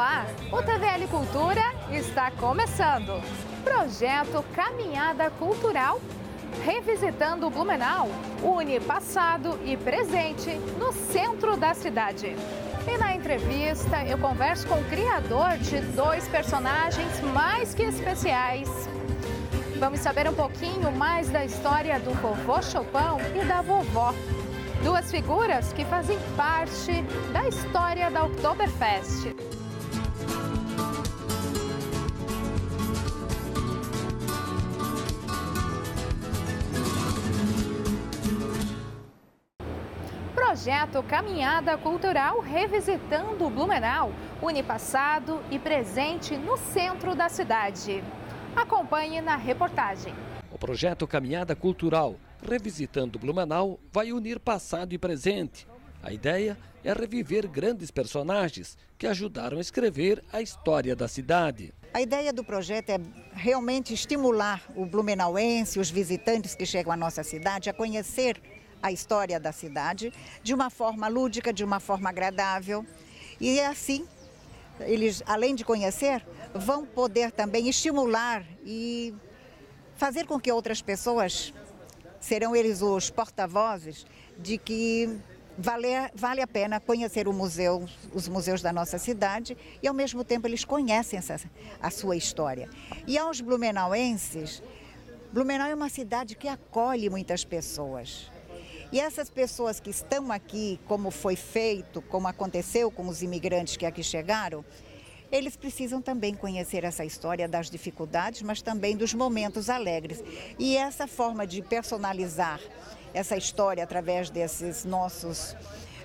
ar, o TVL Cultura está começando. Projeto Caminhada Cultural, revisitando Blumenau, une passado e presente no centro da cidade. E na entrevista eu converso com o criador de dois personagens mais que especiais. Vamos saber um pouquinho mais da história do vovô Chopin e da vovó. Duas figuras que fazem parte da história da Oktoberfest. Projeto Caminhada Cultural revisitando Blumenau, une passado e presente no centro da cidade. Acompanhe na reportagem. O projeto Caminhada Cultural revisitando Blumenau vai unir passado e presente. A ideia é reviver grandes personagens que ajudaram a escrever a história da cidade. A ideia do projeto é realmente estimular o blumenauense, os visitantes que chegam à nossa cidade, a conhecer a história da cidade de uma forma lúdica, de uma forma agradável. E assim, eles, além de conhecer, vão poder também estimular e fazer com que outras pessoas, serão eles os porta-vozes, de que vale a pena conhecer o museu, os museus da nossa cidade e ao mesmo tempo eles conhecem a sua história. E aos blumenauenses, Blumenau é uma cidade que acolhe muitas pessoas. E essas pessoas que estão aqui, como foi feito, como aconteceu com os imigrantes que aqui chegaram, eles precisam também conhecer essa história das dificuldades, mas também dos momentos alegres. E essa forma de personalizar essa história através desses nossos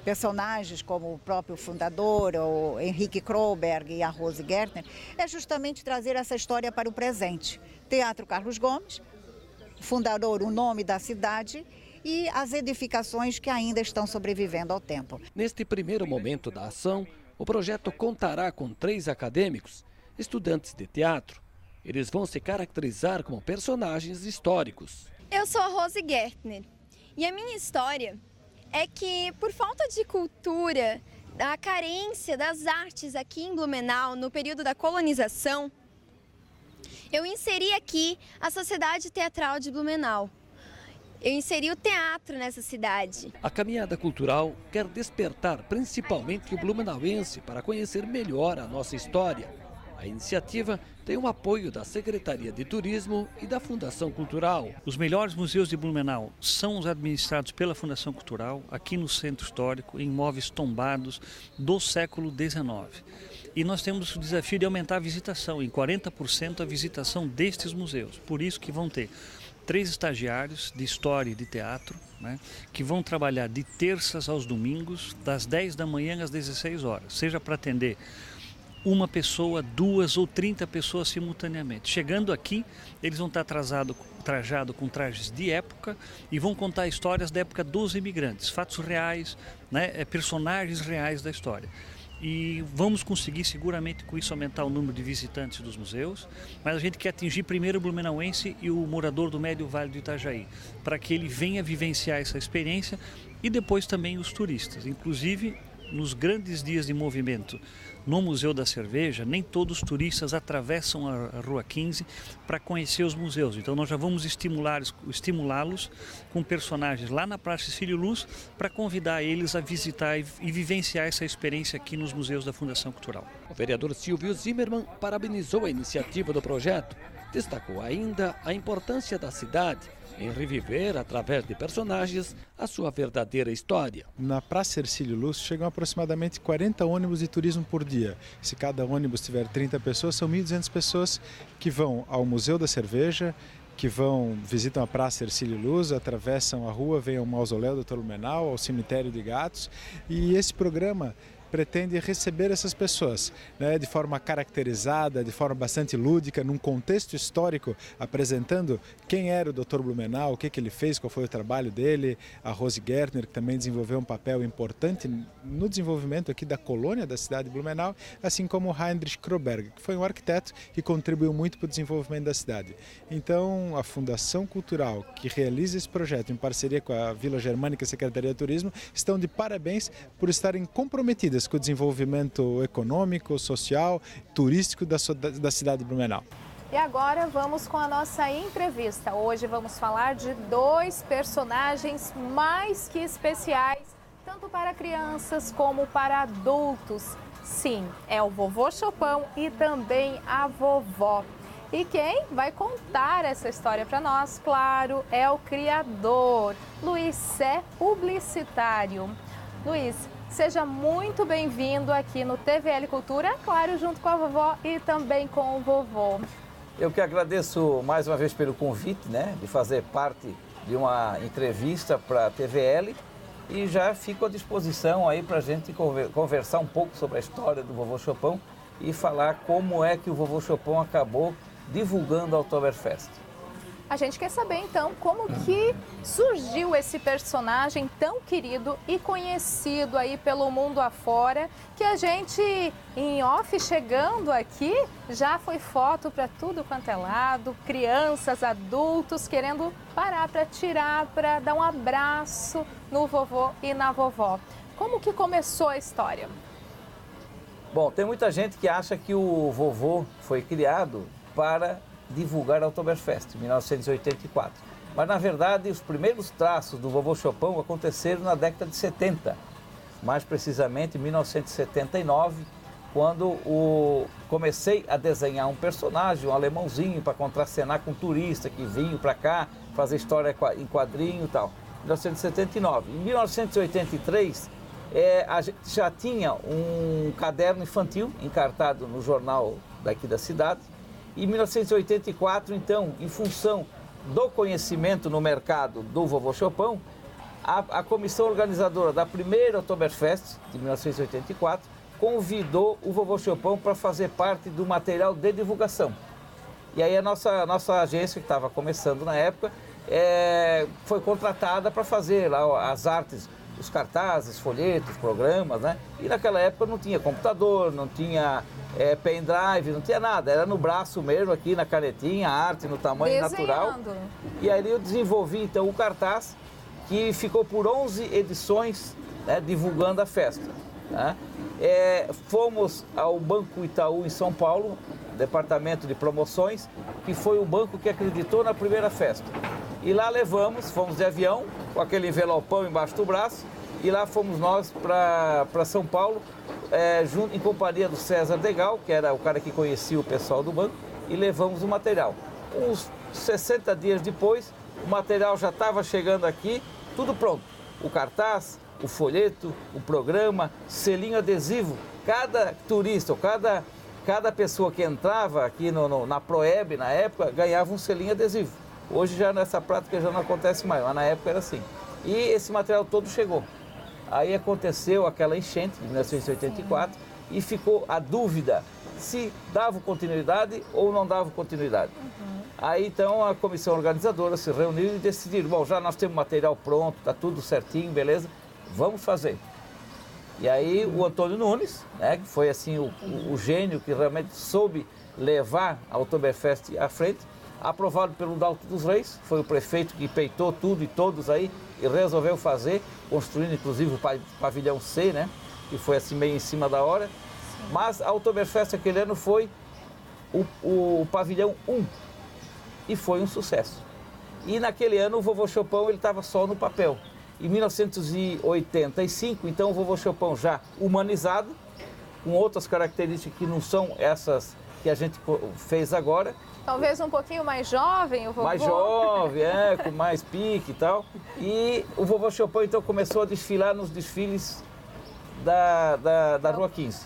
personagens, como o próprio fundador, o Henrique Kroberg e a Rose Gärtner, é justamente trazer essa história para o presente. Teatro Carlos Gomes, fundador, o nome da cidade, e as edificações que ainda estão sobrevivendo ao tempo. Neste primeiro momento da ação, o projeto contará com 3 acadêmicos, estudantes de teatro. Eles vão se caracterizar como personagens históricos. Eu sou a Rose Gärtner e a minha história é que, por falta de cultura, a carência das artes aqui em Blumenau no período da colonização, eu inseri aqui a Sociedade Teatral de Blumenau. Eu inseri o teatro nessa cidade. A caminhada cultural quer despertar principalmente o blumenauense para conhecer melhor a nossa história. A iniciativa tem o apoio da Secretaria de Turismo e da Fundação Cultural. Os melhores museus de Blumenau são os administrados pela Fundação Cultural, aqui no Centro Histórico, em imóveis tombados do século XIX. E nós temos o desafio de aumentar a visitação, em 40% a visitação destes museus. Por isso que vão ter 3 estagiários de história e de teatro, né, que vão trabalhar de terças aos domingos, das 10 da manhã às 16 horas, seja para atender uma pessoa, 2 ou 30 pessoas simultaneamente. Chegando aqui, eles vão estar trajados com trajes de época e vão contar histórias da época dos imigrantes, fatos reais, né, personagens reais da história. E vamos conseguir seguramente com isso aumentar o número de visitantes dos museus, mas a gente quer atingir primeiro o blumenauense e o morador do Médio Vale do Itajaí, para que ele venha vivenciar essa experiência e depois também os turistas. Inclusive, nos grandes dias de movimento no Museu da Cerveja, nem todos os turistas atravessam a Rua 15 para conhecer os museus. Então nós já vamos estimulá-los com personagens lá na Praça Cecílio Luz para convidar eles a visitar e vivenciar essa experiência aqui nos museus da Fundação Cultural. O vereador Silvio Zimmermann parabenizou a iniciativa do projeto. Destacou ainda a importância da cidade em reviver, através de personagens, a sua verdadeira história. Na Praça Hercílio Luz chegam aproximadamente 40 ônibus de turismo por dia. Se cada ônibus tiver 30 pessoas, são 1.200 pessoas que vão ao Museu da Cerveja, que visitam a Praça Hercílio Luz, atravessam a rua, vêm ao Mausoléu do Dr. Blumenau, ao Cemitério de Gatos, e esse programa pretende receber essas pessoas, né, de forma caracterizada, de forma bastante lúdica, num contexto histórico, apresentando quem era o Dr. Blumenau, o que ele fez, qual foi o trabalho dele, a Rose Gärtner, que também desenvolveu um papel importante no desenvolvimento aqui da colônia da cidade de Blumenau, assim como o Heinrich Kroberg, que foi um arquiteto que contribuiu muito para o desenvolvimento da cidade. Então, a Fundação Cultural, que realiza esse projeto em parceria com a Vila Germânica e a Secretaria de Turismo, estão de parabéns por estarem comprometidas contribuições com o desenvolvimento econômico, social, turístico da cidade de Blumenau. E agora vamos com a nossa entrevista. Hoje vamos falar de 2 personagens mais que especiais, tanto para crianças como para adultos. Sim, é o vovô Chopin e também a vovó. E quem vai contar essa história para nós, claro, é o criador, Luiz Sé, publicitário. Luiz, seja muito bem-vindo aqui no TVL Cultura, claro, junto com a vovó e também com o vovô. Eu que agradeço mais uma vez pelo convite, né, de fazer parte de uma entrevista para a TVL e já fico à disposição aí para a gente conversar um pouco sobre a história do vovô Chopin e falar como é que o vovô Chopin acabou divulgando a Oktoberfest. A gente quer saber então como que surgiu esse personagem tão querido e conhecido aí pelo mundo afora, que a gente em off chegando aqui já foi foto para tudo quanto é lado, crianças, adultos querendo parar para tirar, para dar um abraço no vovô e na vovó. Como que começou a história? Bom, tem muita gente que acha que o vovô foi criado para divulgar a Oktoberfest, em 1984. Mas, na verdade, os primeiros traços do vovô Chopin aconteceram na década de 70, mais precisamente em 1979, quando comecei a desenhar um personagem, um alemãozinho, para contracenar com um turista que vinha para cá, fazer história em quadrinho e tal. 1979. Em 1983, a gente já tinha um caderno infantil encartado no jornal daqui da cidade. Em 1984, então, em função do conhecimento no mercado do vovô Chopin, a comissão organizadora da primeira Oktoberfest, de 1984, convidou o vovô Chopin para fazer parte do material de divulgação. E aí a nossa agência, que estava começando na época, foi contratada para fazer lá as artes, os cartazes, folhetos, programas, né? E naquela época não tinha computador, não tinha pendrive, não tinha nada, era no braço mesmo, aqui na canetinha, a arte no tamanho natural. E aí eu desenvolvi então o cartaz, que ficou por 11 edições, né, divulgando a festa. Né? Fomos ao Banco Itaú em São Paulo, departamento de promoções, que foi o banco que acreditou na primeira festa. E lá fomos de avião, com aquele envelopão embaixo do braço, e lá fomos nós para São Paulo, em companhia do César Degal, que era o cara que conhecia o pessoal do banco, e levamos o material. Uns 60 dias depois, o material já estava chegando aqui, tudo pronto. O cartaz, o folheto, o programa, selinho adesivo. Cada turista, ou cada pessoa que entrava aqui na Proeb, na época, ganhava um selinho adesivo. Hoje já nessa prática já não acontece mais, mas na época era assim. E esse material todo chegou. Aí aconteceu aquela enchente de 1984 e ficou a dúvida se dava continuidade ou não dava continuidade. Aí então a comissão organizadora se reuniu e decidiram, bom, já nós temos material pronto, está tudo certinho, beleza, vamos fazer. E aí o Antônio Nunes, né, que foi assim o gênio que realmente soube levar a Oktoberfest à frente, aprovado pelo Dalto dos Reis, foi o prefeito que peitou tudo e todos aí e resolveu fazer, construindo inclusive o pavilhão C, né, que foi assim meio em cima da hora. Mas a Oktoberfest aquele ano foi o pavilhão 1 e foi um sucesso. E naquele ano o vovô Chopin ele estava só no papel. Em 1985, então o vovô Chopin já humanizado, com outras características que não são essas que a gente fez agora. Talvez um pouquinho mais jovem o vovô. Mais jovem, com mais pique e tal. E o vovô Chopin então começou a desfilar nos desfiles da Rua 15.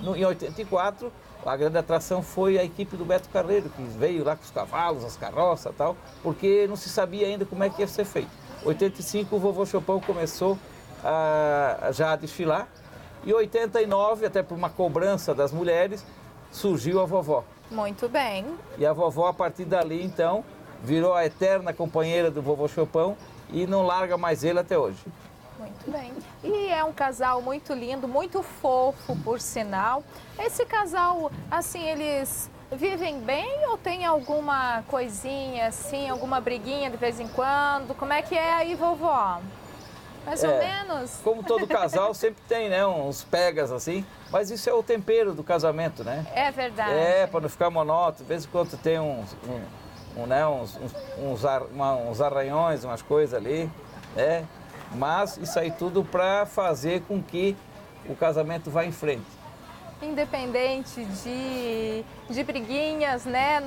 Em 84, a grande atração foi a equipe do Beto Carreiro, que veio lá com os cavalos, as carroças e tal, porque não se sabia ainda como é que ia ser feito. Em 85, o vovô Chopin começou já a desfilar. E em 89, até por uma cobrança das mulheres, surgiu a vovó. Muito bem. E a vovó, a partir dali, então, virou a eterna companheira do vovô Chopin e não larga mais ele até hoje. Muito bem. E é um casal muito lindo, muito fofo, por sinal. Esse casal, assim, eles vivem bem ou tem alguma coisinha, assim, alguma briguinha de vez em quando? Como é que é aí, vovó? mais ou menos. Como todo casal sempre tem, né, uns pegas assim, mas isso é o tempero do casamento, né? É verdade. Para não ficar monótono, de vez em quando tem uns arranhões, umas coisas ali, né? Mas isso aí tudo para fazer com que o casamento vá em frente. Independente de briguinhas, né?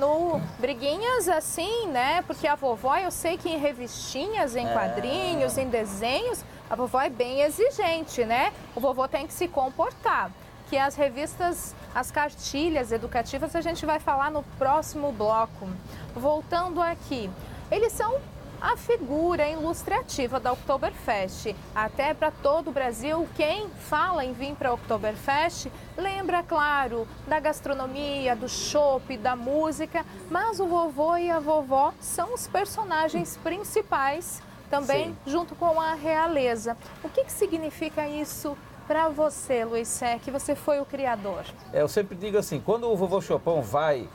Briguinhas assim, né? Porque a vovó, eu sei que em revistinhas, em quadrinhos, em desenhos, a vovó é bem exigente, né? O vovô tem que se comportar. Que as revistas, as cartilhas educativas, a gente vai falar no próximo bloco. Voltando aqui, eles são a figura ilustrativa da Oktoberfest. Até para todo o Brasil, quem fala em vir para a Oktoberfest lembra, claro, da gastronomia, do chopp, da música, mas o vovô e a vovó são os personagens principais também, sim, junto com a realeza. O que significa isso para você, Luiz Sé, que você foi o criador? Eu sempre digo assim, quando o vovô Chopin vai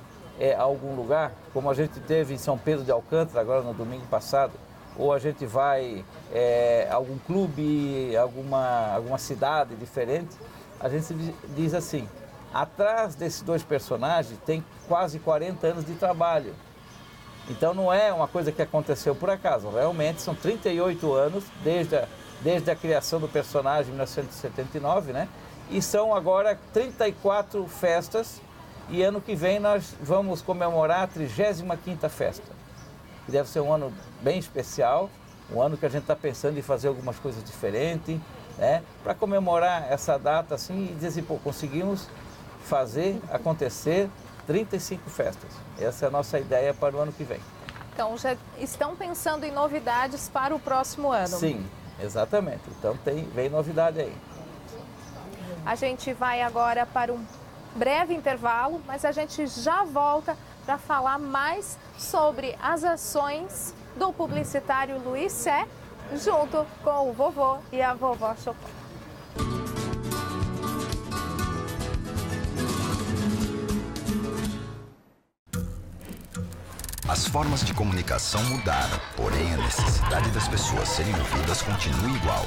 a algum lugar, como a gente teve em São Pedro de Alcântara, agora no domingo passado, ou a gente vai a algum clube, alguma cidade diferente, a gente diz assim, atrás desses dois personagens tem quase 40 anos de trabalho. Então não é uma coisa que aconteceu por acaso, realmente são 38 anos desde a criação do personagem em 1979, né? E são agora 34 festas. E ano que vem nós vamos comemorar a 35ª festa. Que deve ser um ano bem especial, um ano que a gente está pensando em fazer algumas coisas diferentes, né? Para comemorar essa data assim e dizer assim, pô, conseguimos fazer acontecer 35 festas. Essa é a nossa ideia para o ano que vem. Então já estão pensando em novidades para o próximo ano? Sim, exatamente. Então vem novidade aí. A gente vai agora para um breve intervalo, mas a gente já volta para falar mais sobre as ações do publicitário Luiz Sé, junto com o vovô e a vovó Chopin. As formas de comunicação mudaram, porém a necessidade das pessoas serem ouvidas continua igual.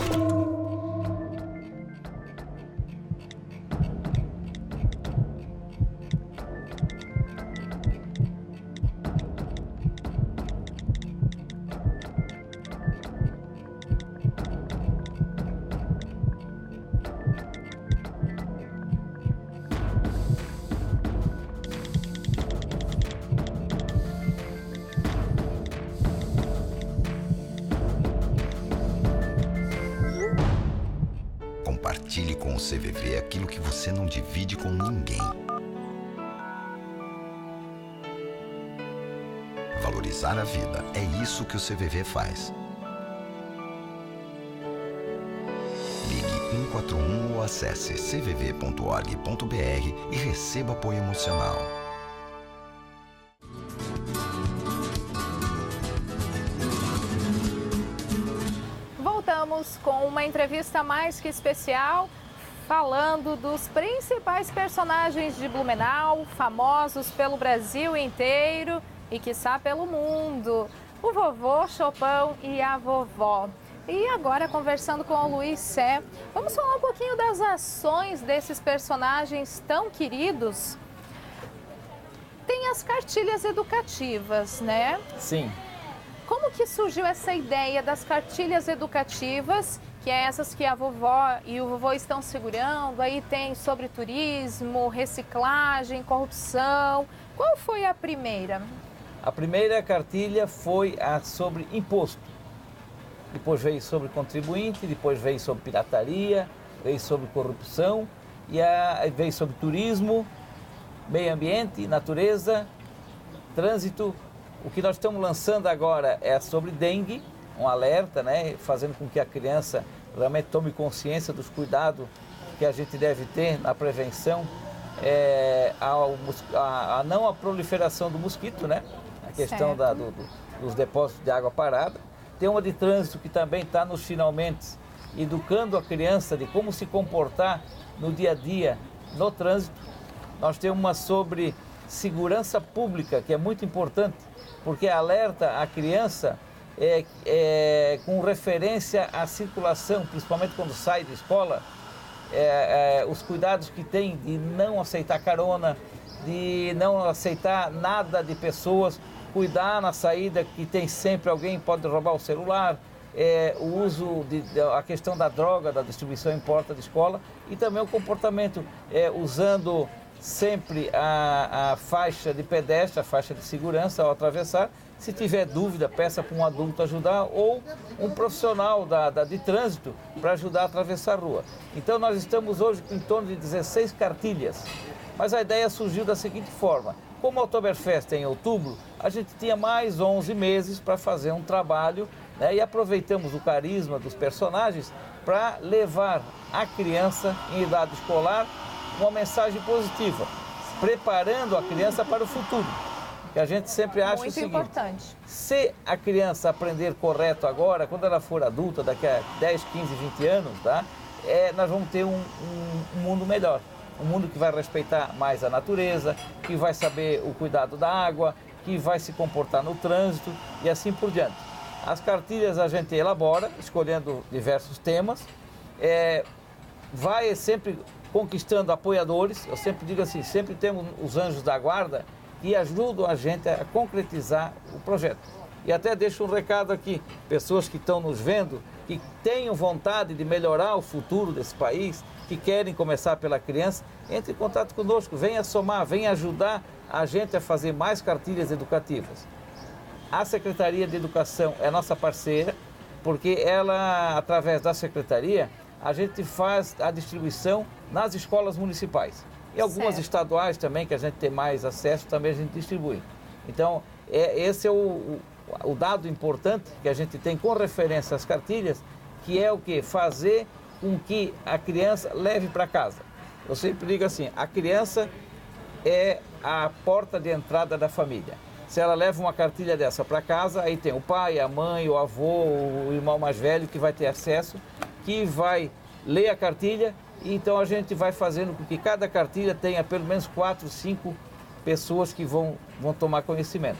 Compartilhe com o CVV aquilo que você não divide com ninguém. Valorizar a vida, é isso que o CVV faz. Ligue 141 ou acesse cvv.org.br e receba apoio emocional. Voltamos com uma entrevista mais que especial, falando dos principais personagens de Blumenau, famosos pelo Brasil inteiro e quiçá pelo mundo, o vovô Chopin e a vovó. E agora, conversando com o Luiz Sé, vamos falar um pouquinho das ações desses personagens tão queridos. Tem as cartilhas educativas, né? Sim. Como que surgiu essa ideia das cartilhas educativas, que é essas que a vovó e o vovô estão segurando? Aí tem sobre turismo, reciclagem, corrupção. Qual foi a primeira? A primeira cartilha foi a sobre imposto. Depois veio sobre contribuinte, depois veio sobre pirataria, veio sobre corrupção, veio sobre turismo, meio ambiente, natureza, trânsito. O que nós estamos lançando agora é sobre dengue, um alerta, né, fazendo com que a criança realmente tome consciência dos cuidados que a gente deve ter na prevenção, não a proliferação do mosquito, né, a questão dos depósitos de água parada. Tem uma de trânsito que também está nos finalmente, educando a criança de como se comportar no dia a dia no trânsito. Nós temos uma sobre segurança pública, que é muito importante, porque alerta a criança com referência à circulação, principalmente quando sai de escola, os cuidados que tem de não aceitar carona, de não aceitar nada de pessoas, cuidar na saída que tem sempre alguém pode roubar o celular, o uso, a questão da droga, da distribuição em porta de escola e também o comportamento usando sempre a faixa de pedestre, a faixa de segurança ao atravessar. Se tiver dúvida, peça para um adulto ajudar ou um profissional de trânsito para ajudar a atravessar a rua. Então nós estamos hoje com em torno de 16 cartilhas, mas a ideia surgiu da seguinte forma: como a Oktoberfest é em outubro, a gente tinha mais 11 meses para fazer um trabalho, né, e aproveitamos o carisma dos personagens para levar a criança em idade escolar uma mensagem positiva, preparando a criança para o futuro. Que a gente sempre acha o seguinte: importante. Se a criança aprender correto agora, quando ela for adulta, daqui a 10, 15, 20 anos, tá? Nós vamos ter um mundo melhor. Um mundo que vai respeitar mais a natureza, que vai saber o cuidado da água, que vai se comportar no trânsito e assim por diante. As cartilhas a gente elabora, escolhendo diversos temas, vai sempre conquistando apoiadores. Eu sempre digo assim, sempre temos os anjos da guarda que ajudam a gente a concretizar o projeto. E até deixo um recado aqui, pessoas que estão nos vendo, que tenham vontade de melhorar o futuro desse país, que querem começar pela criança, entre em contato conosco, venha somar, venha ajudar a gente a fazer mais cartilhas educativas. A Secretaria de Educação é nossa parceira, porque ela, através da Secretaria, a gente faz a distribuição nas escolas municipais. E algumas estaduais também, que a gente tem mais acesso, também a gente distribui. Então, esse é o dado importante que a gente tem com referência às cartilhas, que é o quê? Fazer com que a criança leve para casa. Eu sempre digo assim, a criança é a porta de entrada da família. Se ela leva uma cartilha dessa para casa, aí tem o pai, a mãe, o avô, o irmão mais velho que vai ter acesso, que vai ler a cartilha. Então a gente vai fazendo com que cada cartilha tenha pelo menos 4, 5 pessoas que vão tomar conhecimento.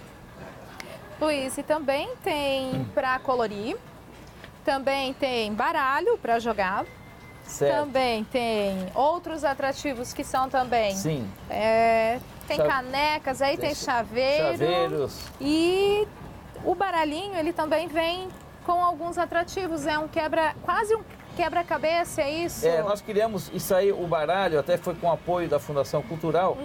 Luiz, e também tem para colorir, também tem baralho para jogar, também tem outros atrativos que são também... Sim. Tem canecas, aí tem chaveiros. E o baralhinho, ele também vem com alguns atrativos, quase um quebra-cabeça, é isso? Nós criamos isso aí, o baralho, até foi com apoio da Fundação Cultural,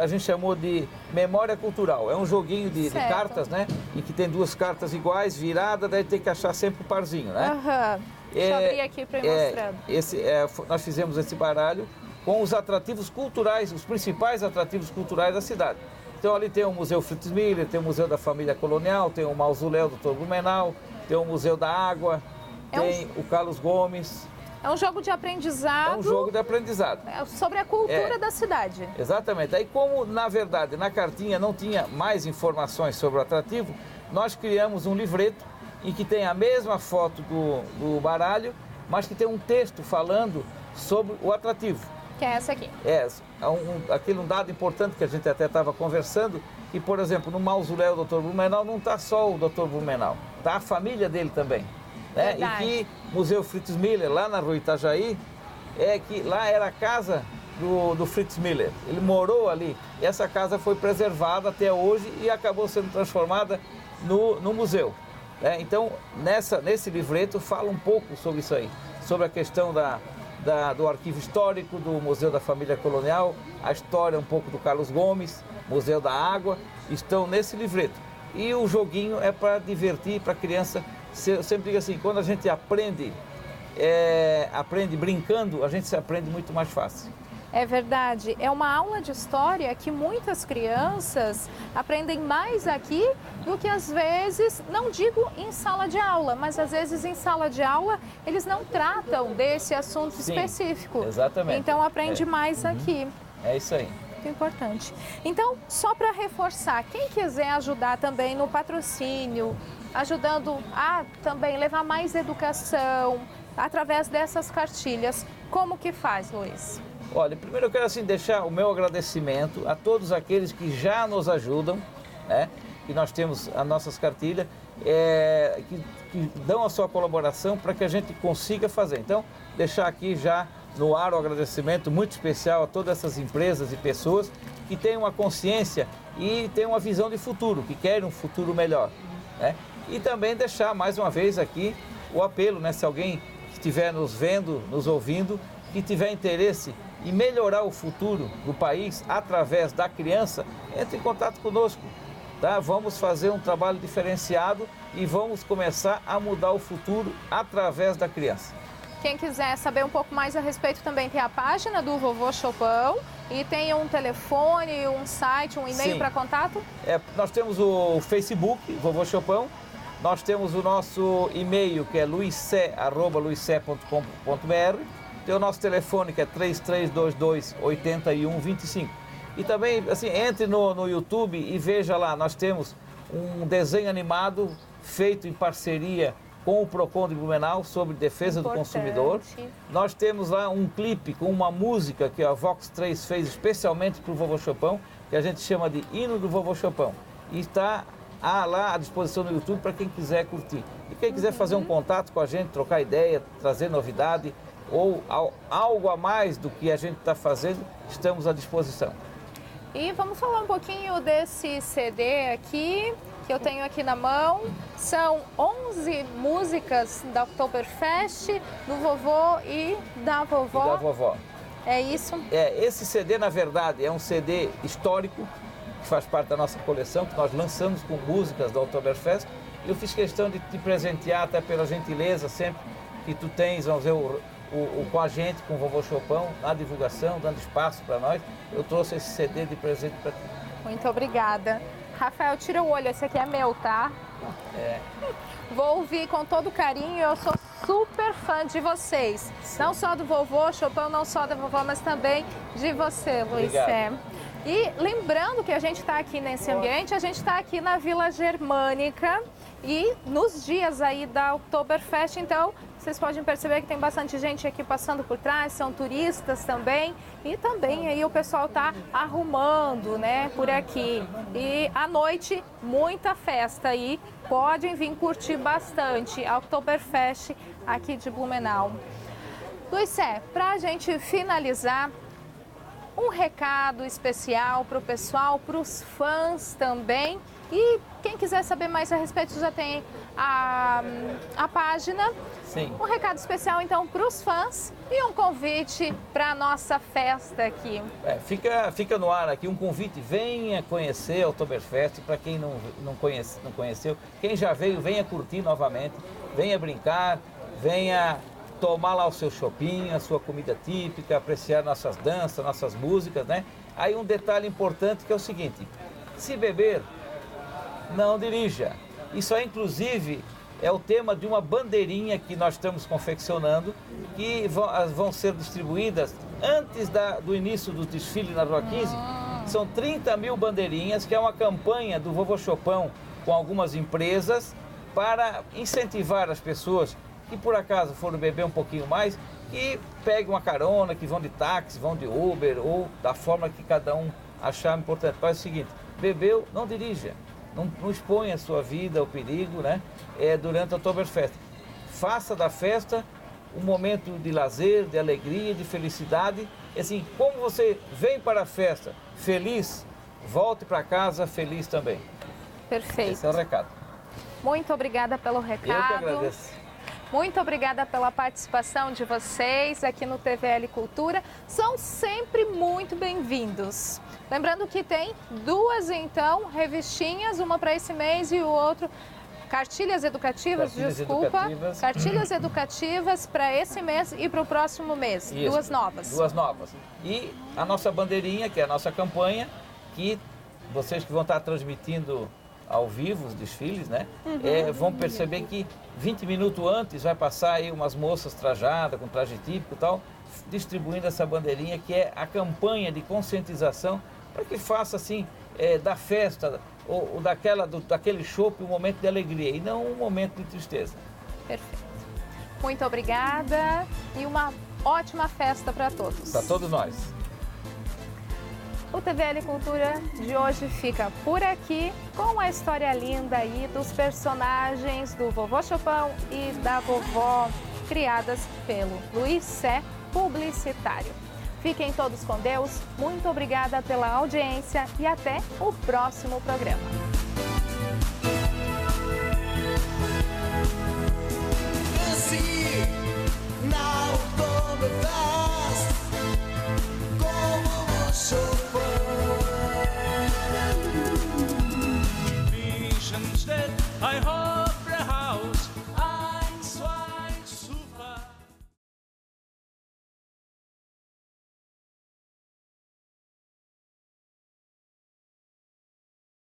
a gente chamou de Memória Cultural. É um joguinho de cartas, né? E que tem 2 cartas iguais, viradas, daí tem que achar sempre o parzinho, né? Deixa eu abrir aqui para ir mostrando. Nós fizemos esse baralho com os atrativos culturais, os principais atrativos culturais da cidade. Então ali tem o Museu Fritz Miller, tem o Museu da Família Colonial, tem o Mausoléu do Dr. Blumenau, tem o Museu da Água, tem o Carlos Gomes. É um jogo de aprendizado. É um jogo de aprendizado. Sobre a cultura da cidade. Exatamente. Aí como, na verdade, na cartinha não tinha mais informações sobre o atrativo, nós criamos um livreto em que tem a mesma foto do baralho, mas que tem um texto falando sobre o atrativo. Que é essa aqui. Aquele um dado importante que a gente até estava conversando, que, por exemplo, no Mausoléu do Dr. Blumenau não está só o Dr. Blumenau, está a família dele também. Né? E que Museu Fritz Miller, lá na Rua Itajaí, que lá era a casa do Fritz Miller. Ele morou ali. E essa casa foi preservada até hoje e acabou sendo transformada no museu. Então, nesse livreto fala um pouco sobre isso aí, sobre a questão do arquivo histórico, do Museu da Família Colonial, a história um pouco do Carlos Gomes, Museu da Água, estão nesse livreto. E o joguinho é para divertir, para a criança. Eu sempre digo assim, quando a gente aprende brincando, a gente se aprende muito mais fácil. É verdade, é uma aula de história que muitas crianças aprendem mais aqui do que às vezes, não digo em sala de aula, mas às vezes em sala de aula eles não tratam desse assunto específico. Exatamente. Então aprende mais aqui. É isso aí. Muito importante. Então, só para reforçar, quem quiser ajudar também no patrocínio, ajudando a também levar mais educação através dessas cartilhas, como que faz, Luiz? Olha, primeiro eu quero deixar o meu agradecimento a todos aqueles que já nos ajudam, né? Que nós temos as nossas cartilhas, que dão a sua colaboração para que a gente consiga fazer. Então, deixar aqui já no ar o agradecimento muito especial a todas essas empresas e pessoas que têm uma consciência e têm uma visão de futuro, que querem um futuro melhor, né? E também deixar mais uma vez aqui o apelo, né? Se alguém que estiver nos vendo, nos ouvindo, que tiver interesse em melhorar o futuro do país através da criança, entre em contato conosco, tá? Vamos fazer um trabalho diferenciado e vamos começar a mudar o futuro através da criança. Quem quiser saber um pouco mais a respeito também tem a página do Vovô Chopin e tem um telefone, um site, um e-mail para contato? Nós temos o Facebook, Vovô Chopin, nós temos o nosso e-mail que é luisce@luisce.com.br, tem o nosso telefone que é 3322-8125. E também, assim, entre no YouTube e veja lá, nós temos um desenho animado feito em parceria com o Procon de Blumenau sobre defesa do consumidor. Nós temos lá um clipe com uma música que a Vox 3 fez especialmente para o Vovô Chopin, que a gente chama de Hino do Vovô Chopin. E está lá à disposição no YouTube para quem quiser curtir. E quem quiser fazer um contato com a gente, trocar ideia, trazer novidade ou algo a mais do que a gente está fazendo, estamos à disposição. E vamos falar um pouquinho desse CD aqui, que eu tenho aqui na mão. São 11 músicas da Oktoberfest, do vovô e da vovó. E da vovó. É isso? Esse CD, na verdade, é um CD histórico, que faz parte da nossa coleção, que nós lançamos com músicas da Oktoberfest. E eu fiz questão de te presentear, até pela gentileza sempre que tu tens, vamos dizer, com a gente, com o Vovô Chopin, na divulgação, dando espaço para nós. Eu trouxe esse CD de presente para ti. Muito obrigada. Rafael, tira o olho, esse aqui é meu, tá? Vou ouvir com todo carinho, eu sou super fã de vocês. Sim. Não só do Vovô Chopin, não só da vovó, mas também de você, Luisce. E lembrando que a gente está aqui nesse ambiente, a gente está aqui na Vila Germânica e nos dias aí da Oktoberfest, então vocês podem perceber que tem bastante gente aqui passando por trás, são turistas também, e também aí o pessoal está arrumando, né, por aqui. E à noite, muita festa aí, podem vir curtir bastante a Oktoberfest aqui de Blumenau. Luisce, para a gente finalizar, um recado especial para o pessoal, para os fãs também. E quem quiser saber mais a respeito já tem a página. Sim. Um recado especial então para os fãs e um convite para a nossa festa aqui. Fica no ar aqui um convite, venha conhecer a Oktoberfest, para quem não conheceu. Quem já veio, venha curtir novamente, venha brincar, venha tomar lá o seu shopping, a sua comida típica, apreciar nossas danças, nossas músicas, né? Aí um detalhe importante que é o seguinte, se beber, não dirija. Isso aí, inclusive, é o tema de uma bandeirinha que nós estamos confeccionando, que vão ser distribuídas antes do início do desfile na Rua 15. São 30 mil bandeirinhas, que é uma campanha do Vovô Chopin com algumas empresas para incentivar as pessoas que por acaso foram beber um pouquinho mais, que peguem uma carona, que vão de táxi, vão de Uber ou da forma que cada um achar importante. Mas é o seguinte, bebeu, não dirija. Não exponha a sua vida ao perigo, né? Durante a Oktoberfest. Faça da festa um momento de lazer, de alegria, de felicidade. E assim, como você vem para a festa feliz, volte para casa feliz também. Perfeito. Esse é o recado. Muito obrigada pelo recado. Eu que agradeço. Muito obrigada pela participação de vocês aqui no TVL Cultura. São sempre muito bem-vindos. Lembrando que tem duas, então, revistinhas, uma para esse mês e o outro... Cartilhas educativas, Cartilhas educativas para esse mês e para o próximo mês. Isso, duas novas. Duas novas. E a nossa bandeirinha, que é a nossa campanha, que vocês que vão estar transmitindo ao vivo os desfiles, né? Vão perceber que 20 minutos antes vai passar aí umas moças trajadas, com traje típico e tal, distribuindo essa bandeirinha, que é a campanha de conscientização para que faça assim, da festa ou daquele chopp um momento de alegria e não um momento de tristeza. Perfeito. Muito obrigada e uma ótima festa para todos. Para todos nós. O TVL Cultura de hoje fica por aqui com a história linda aí dos personagens do Vovô Chopin e da vovó, criadas pelo Luiz Sé, publicitário. Fiquem todos com Deus, muito obrigada pela audiência e até o próximo programa.